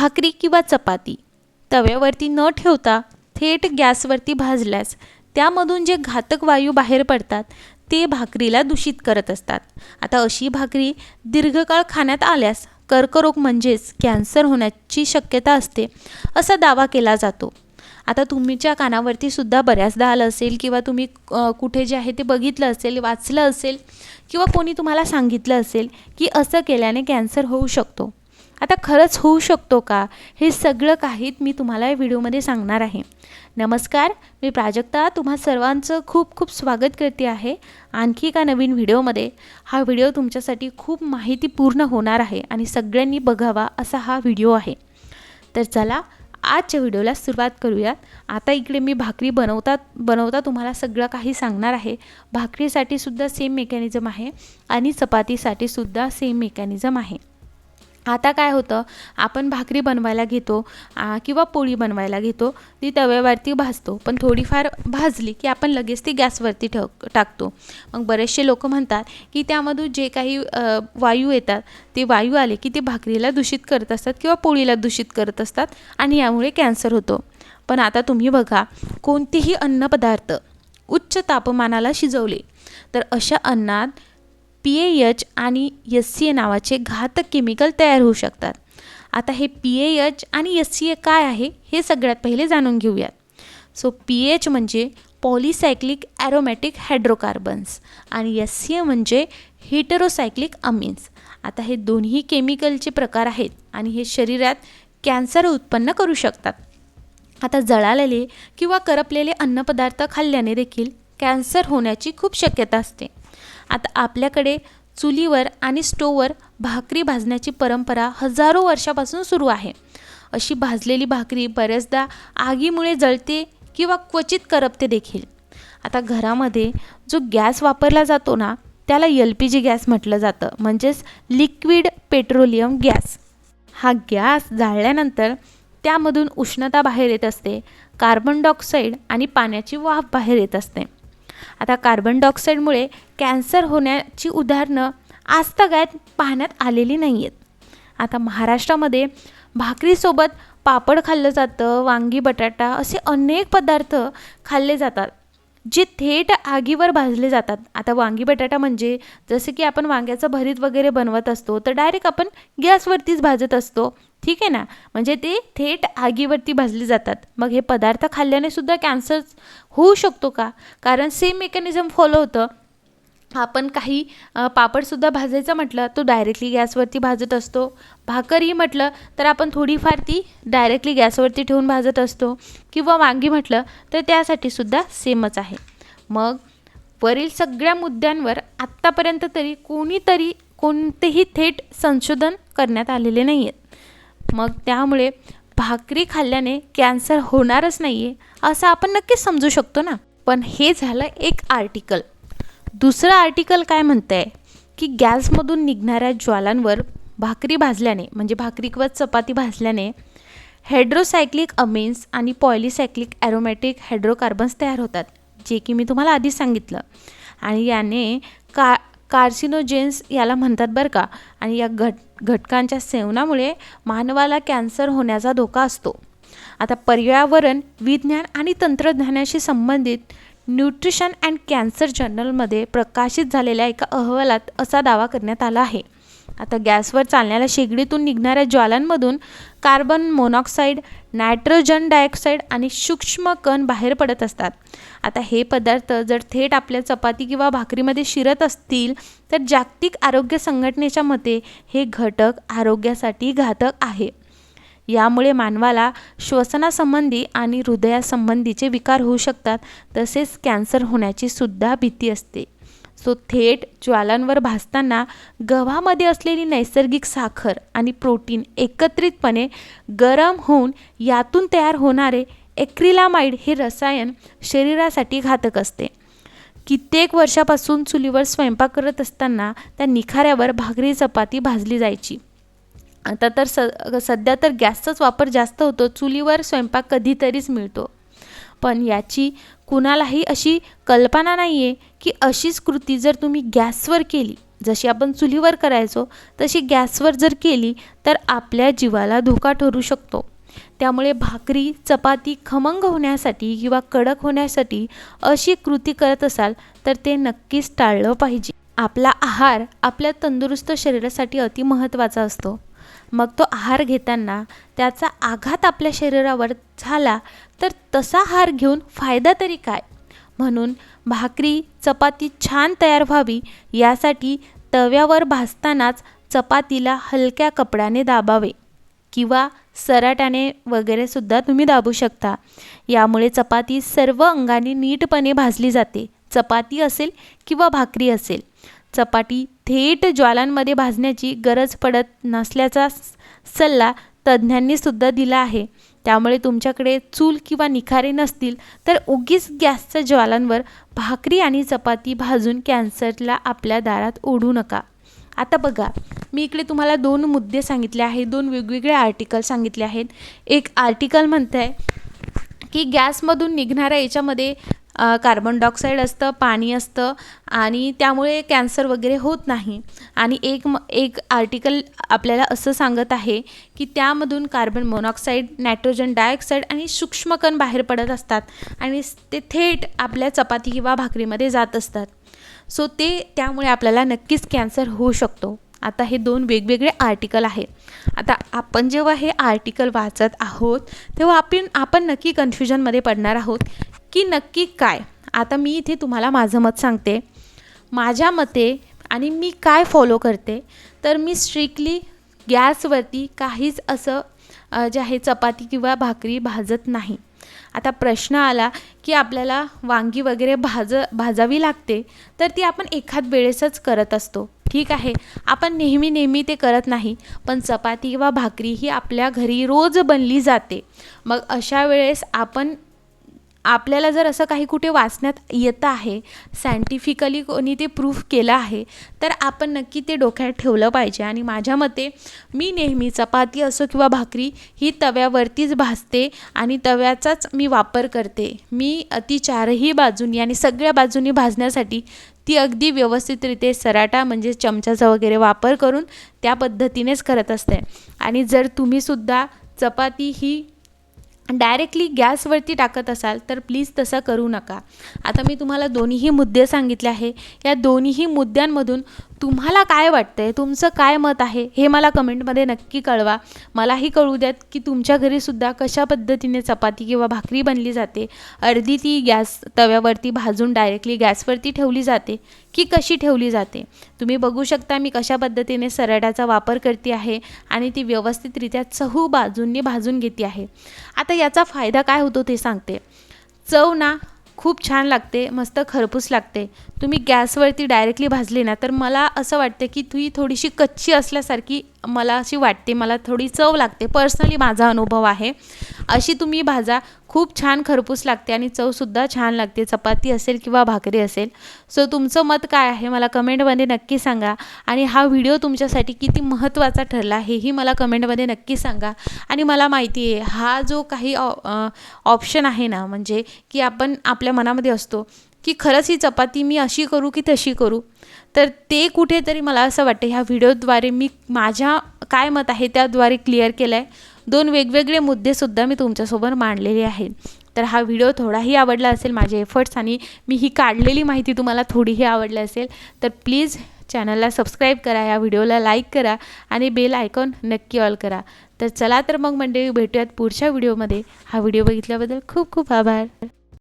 भाकरी किंवा चपाती तव्यावरती न ठेवता थेट गॅसवरती भाजल्यास त्यामधून जे घातक वायू बाहेर पडतात ते भाकरीला दूषित करत असतात. आता अशी भाकरी दीर्घकाळ खाण्यात आल्यास कर्करोग म्हणजेच कॅन्सर होण्याची शक्यता असते असा दावा केला जातो. आता तुमच्या कानावरती सुद्धा बऱ्याचदा आलं असेल किंवा तुम्ही कुठे जे आहे ते बघितलं असेल, वाचलं असेल किंवा कोणी तुम्हाला सांगितलं असेल की असं केल्याने कॅन्सर होऊ शकतो. आता खरंच होऊ शकतो का, हे सगळं काही मी तुम्हाला या व्हिडिओमध्ये सांगणार आहे. नमस्कार, मी प्राजक्ता तुम्हा सर्वांचं खूप खूप स्वागत करते आहे आणखी एका नवीन व्हिडिओमध्ये. हा व्हिडिओ तुमच्यासाठी खूप माहितीपूर्ण होणार आहे आणि सगळ्यांनी बघावा असा हा व्हिडिओ आहे. तर चला आजच्या व्हिडिओला सुरुवात करूयात. आता इकडे मी भाकरी बनवता तुम्हाला सगळं काही सांगणार आहे. भाकरीसाठी सुद्धा सेम मेकॅनिझम आहे आणि चपातीसाठी सुद्धा सेम मेकॅनिझम आहे. आता काय होतं, आपण भाकरी बनवायला घेतो किंवा पोळी बनवायला घेतो, ती तव्यावरती भाजतो, पण थोडीफार भाजली की आपण लगेच ती गॅसवरती टाकतो. मग बरेचसे लोक म्हणतात की त्यामधून जे काही वायू येतात ते वायू आले की ते भाकरीला दूषित करत असतात किंवा पोळीला दूषित करत असतात आणि यामुळे कॅन्सर होतो. पण आता तुम्ही बघा, कोणतेही अन्नपदार्थ उच्च तापमानाला शिजवले तर अशा अन्नात PAH आणि SCA नावाचे घातक केमिकल तयार होऊ शकतात. आता हे PAH आणि SCA काय आहे हे सगळ्यात पहिले जाणून घेऊयात. PAH म्हणजे पॉलीसायक्लिक ॲरोमॅटिक हायड्रोकार्बन्स आणि SCA म्हणजे हेटेरोसायक्लिक अमीन्स. आता हे दोन्ही केमिकलचे प्रकार आहेत आणि हे शरीरात कॅन्सर उत्पन्न करू शकतात. आता जळालेले किंवा करपलेले अन्नपदार्थ खाल्ल्याने देखील कॅन्सर होण्याची खूप शक्यता असते. आता आपल्याकडे चुलीवर आणि स्टोववर भाकरी भाजण्याची परंपरा हजारो वर्षापासून सुरू आहे. अशी भाजलेली भाकरी बऱ्याचदा आगीमुळे जळते किंवा क्वचित करपते देखील. आता घरामध्ये जो गॅस वापरला जातो ना, त्याला LPG गॅस म्हटलं जातं, म्हणजेच लिक्विड पेट्रोलियम गॅस. हा गॅस जाळल्यानंतर त्यामधून उष्णता बाहेर येत असते, कार्बन डायऑक्साईड आणि पाण्याची वाफ बाहेर येत असते. आता कार्बन डायऑक्साईडमुळे कॅन्सर होण्याची उदाहरणं आजतागायत पाहण्यात आलेली नाही आहेत. आता महाराष्ट्रामध्ये भाकरीसोबत पापड खाल्लं जातं, वांगी बटाटा असे अनेक पदार्थ खाल्ले जातात जे थेट आगीवर भाजले जातात. आता वांगी बटाटा म्हणजे जसे की आपण वांग्याचं भरीत वगैरे बनवत असतो तर डायरेक्ट आपण गॅसवरतीच भाजत असतो, ठीक आहे ना, म्हणजे ते थेट आगीवरती भाजले जातात. मग हे पदार्थ खाल्ल्याने सुद्धा कॅन्सर होऊ शकतो का? कारण सेम मेकॅनिझम फॉलो होतं. आपण काही पापडसुद्धा भाजायचं म्हटलं तो डायरेक्टली गॅसवरती भाजत असतो. भाकरी म्हटलं तर आपण थोडीफार ती डायरेक्टली गॅसवरती ठेवून भाजत असतो किंवा वांगी म्हटलं तर त्यासाठी सुद्धा सेमच आहे. मग वरील सगळ्या मुद्द्यांवर आत्तापर्यंत तरी कोणतेही थेट संशोधन करण्यात आलेले नाही आहेत. मग त्यामुळे भाकरी खाल्ल्याने कॅन्सर होणारच नाही आहे असं आपण नक्कीच समजू शकतो ना. पण हे झालं एक आर्टिकल. दुसरं आर्टिकल काय म्हणतं आहे की गॅसमधून निघणाऱ्या ज्वालांवर भाकरी भाजल्याने, म्हणजे भाकरी किंवा चपाती भाजल्याने हेड्रोसायक्लिक अमीन्स आणि पॉलीसायक्लिक ॲरोमॅटिक हायड्रोकार्बन्स तयार होतात, जे की मी तुम्हाला आधीच सांगितलं. आणि याने कार्सिनोजेन्स याला म्हणतात बरं का. आणि या घटकांच्या सेवनामुळे मानवाला कॅन्सर होण्याचा धोका असतो. आता पर्यावरण विज्ञान आणि तंत्रज्ञानाशी संबंधित न्यूट्रिशन अँड कॅन्सर जर्नलमध्ये प्रकाशित झालेल्या एका अहवालात असा दावा करण्यात आला आहे. आता गॅसवर चालणाऱ्या शेगडीतून निघणाऱ्या ज्वालांमधून कार्बन मोनॉक्साईड, नायट्रोजन डायऑक्साईड आणि सूक्ष्म कण बाहेर पडत असतात. आता हे पदार्थ जर थेट आपल्या चपाती किंवा भाकरीमध्ये शिरत असतील तर जागतिक आरोग्य संघटनेच्या मते हे घटक आरोग्यासाठी घातक आहे. यामुळे मानवाला श्वसनासंबंधी आणि हृदयासंबंधीचे विकार होऊ शकतात, तसेच कॅन्सर होण्याची सुद्धा भीती असते. थेट ज्वालांवर भाजताना गव्हामध्ये असलेली नैसर्गिक साखर आणि प्रोटीन एकत्रितपणे गरम होऊन यातून तयार होणारे ॲक्रिलामाइड हे रसायन शरीरासाठी घातक असते. कित्येक वर्षापासून चुलीवर स्वयंपाक करत असताना त्या निखाऱ्यावर भाकरी चपाती भाजली जायची. आता तर सध्या तर गॅसचाच वापर जास्त होतो, चुलीवर स्वयंपाक कधीतरीच मिळतो. पण याची कुणालाही अशी कल्पना नाही आहे की अशीच कृती जर तुम्ही गॅसवर केली, जशी आपण चुलीवर करायचो तशी गॅसवर जर केली तर आपल्या जीवाला धोका ठरू शकतो. त्यामुळे भाकरी चपाती खमंग होण्यासाठी किंवा कडक होण्यासाठी अशी कृती करत असाल तर ते नक्कीच टाळलं पाहिजे. आपला आहार आपल्या तंदुरुस्त शरीरासाठी अति महत्त्वाचा असतो. मग तो आहार घेताना त्याचा आघात आपल्या शरीरावर झाला तर तसा आहार घेऊन फायदा तरी काय. म्हणून भाकरी चपाती छान तयार व्हावी यासाठी तव्यावर भाजतानाच चपातीला हलक्या कपड्याने दाबावे किंवा सराट्याने वगैरे सुद्धा तुम्ही दाबू शकता. यामुळे चपाती सर्व अंगाने नीटपणे भाजली जाते. चपाती असेल किंवा भाकरी असेल. चपाती थेट ज्वालांमध्ये भाजण्याची गरज पडत नसल्याचा सल्ला तज्ज्ञांनी सुद्धा दिला आहे. त्यामुळे तुमच्याकडे चूल किंवा निखारे नसतील तर उगीच गॅसच्या ज्वालांवर भाकरी आणि चपाती भाजून कॅन्सरला आपल्या दारात ओढू नका. आता बघा, मी इकडे तुम्हाला 2 मुद्दे सांगितले आहेत, 2 वेगवेगळे आर्टिकल सांगितले आहेत. एक आर्टिकल म्हणतं आहे की गॅसमधून निघणाऱ्या याच्यामध्ये कार्बन डायऑक्साईड असतं, पाणी असतं आणि त्यामुळे कॅन्सर वगैरे होत नाही. आणि एक आर्टिकल आपल्याला असं सांगत आहे की त्यामधून कार्बन मोनॉक्साईड, नायट्रोजन डायऑक्साईड आणि सूक्ष्मकण बाहेर पडत असतात आणि ते थेट आपल्या चपाती किंवा भाकरीमध्ये जात असतात. सो त्यामुळे आपल्याला नक्कीच कॅन्सर होऊ शकतो. आता हे 2 वेगवेगळे आर्टिकल आहे. आता आपण जेव्हा हे आर्टिकल वाचत आहोत तेव्हा आपण नक्की कन्फ्युजनमध्ये पडणार आहोत की नक्की काय. आता मी इथे तुम्हाला माझं मत सांगते. माझ्या मते आणि मी काय फॉलो करते तर मी स्ट्रिक्टली गॅसवरती काहीच असं जे आहे चपाती किंवा भाकरी भाजत नाही. आता प्रश्न आला की आपल्याला वांगी वगैरे भाजावी लागते तर ती आपण एखाद वेळेसच करत असतो. ठीक आहे, आपण नेहमी ते करत नाही. पण चपाती किंवा भाकरी ही आपल्या घरी रोज बनली जाते. मग अशा वेळेस आपल्याला जर असं काही कुठे वाचण्यात येतं आहे, सायंटिफिकली कोणी ते प्रूफ केलं आहे तर आपण नक्की ते डोक्यात ठेवलं पाहिजे. आणि माझ्या मते मी नेहमी चपाती असो किंवा भाकरी ही तव्यावरतीच भाजते आणि तव्याचाच मी वापर करते. मी ती 4ही बाजूंनी आणि सगळ्या बाजूंनी भाजण्यासाठी ती अगदी व्यवस्थितरित्या सराटा म्हणजे चमच्याचा वगैरे वापर करून त्या पद्धतीनेच करत असते. आणि जर तुम्हीसुद्धा चपाती ही डायरेक्टली गॅसवरती टाकत असाल तर प्लीज तसं करू नका. आता मी तुम्हाला दोन्हीही मुद्दे सांगितले आहे. या दोन्हीही मुद्द्यांमधून तुम्हाला काय वाटतंय, तुमचं काय मत आहे हे मला कमेंटमध्ये नक्की कळवा. मलाही कळू द्यात की तुमच्या घरीसुद्धा कशा पद्धतीने चपाती किंवा भाकरी बनली जाते. अर्धी ती तव्यावरती भाजून डायरेक्टली गॅसवरती ठेवली जाते की कशी ठेवली जाते. तुम्ही बघू शकता मी कशा पद्धतीने सराट्याचा वापर करते आहे आणि ती व्यवस्थितरित्या चहू बाजूंनी भाजून घेते आहे. आता याचा फायदा काय होतो ते सांगते. चव ना खूप छान लागते, मस्त खरपूस लागते. तुम्ही गॅसवरती डायरेक्टली भाजली ना तर मला असं वाटते की ती थोडीशी कच्ची असल्यासारखी मला अशी वाटते, मला थोडी चव लागते. पर्सनली माझा अनुभव आहे. अशी तुम्ही भाजा, खूप छान खरपूस लागते आणि चवसुद्धा छान लागते, चपाती असेल किंवा भाकरी असेल. सो तुमचं मत काय आहे मला कमेंटमध्ये नक्की सांगा. आणि हा व्हिडिओ तुमच्यासाठी किती महत्त्वाचा ठरला हेही मला कमेंटमध्ये नक्की सांगा. आणि मला माहिती आहे हा जो काही ऑप्शन आहे ना, म्हणजे की आपण आपल्या मनामध्ये असतो की खरंच ही चपाती मी अशी करू की तशी करू, तर ते कुठेतरी मला असं वाटतं ह्या व्हिडिओद्वारे मी माझ्या काय मत आहे त्याद्वारे क्लिअर केलं आहे. 2 वेगवेगळे मुद्देसुद्धा मी तुमच्यासोबत मांडलेले आहेत. तर हा व्हिडिओ थोडाही आवडला असेल, माझे एफर्ट्स आणि मी ही काढलेली माहिती तुम्हाला थोडीही आवडली असेल तर प्लीज चॅनलला सबस्क्राईब करा, या व्हिडिओला लाईक करा आणि बेल आयकॉन नक्की ऑल करा. तर चला तर मग मंडळी भेटूयात पुढच्या व्हिडिओमध्ये. हा व्हिडिओ बघितल्याबद्दल खूप खूप आभार.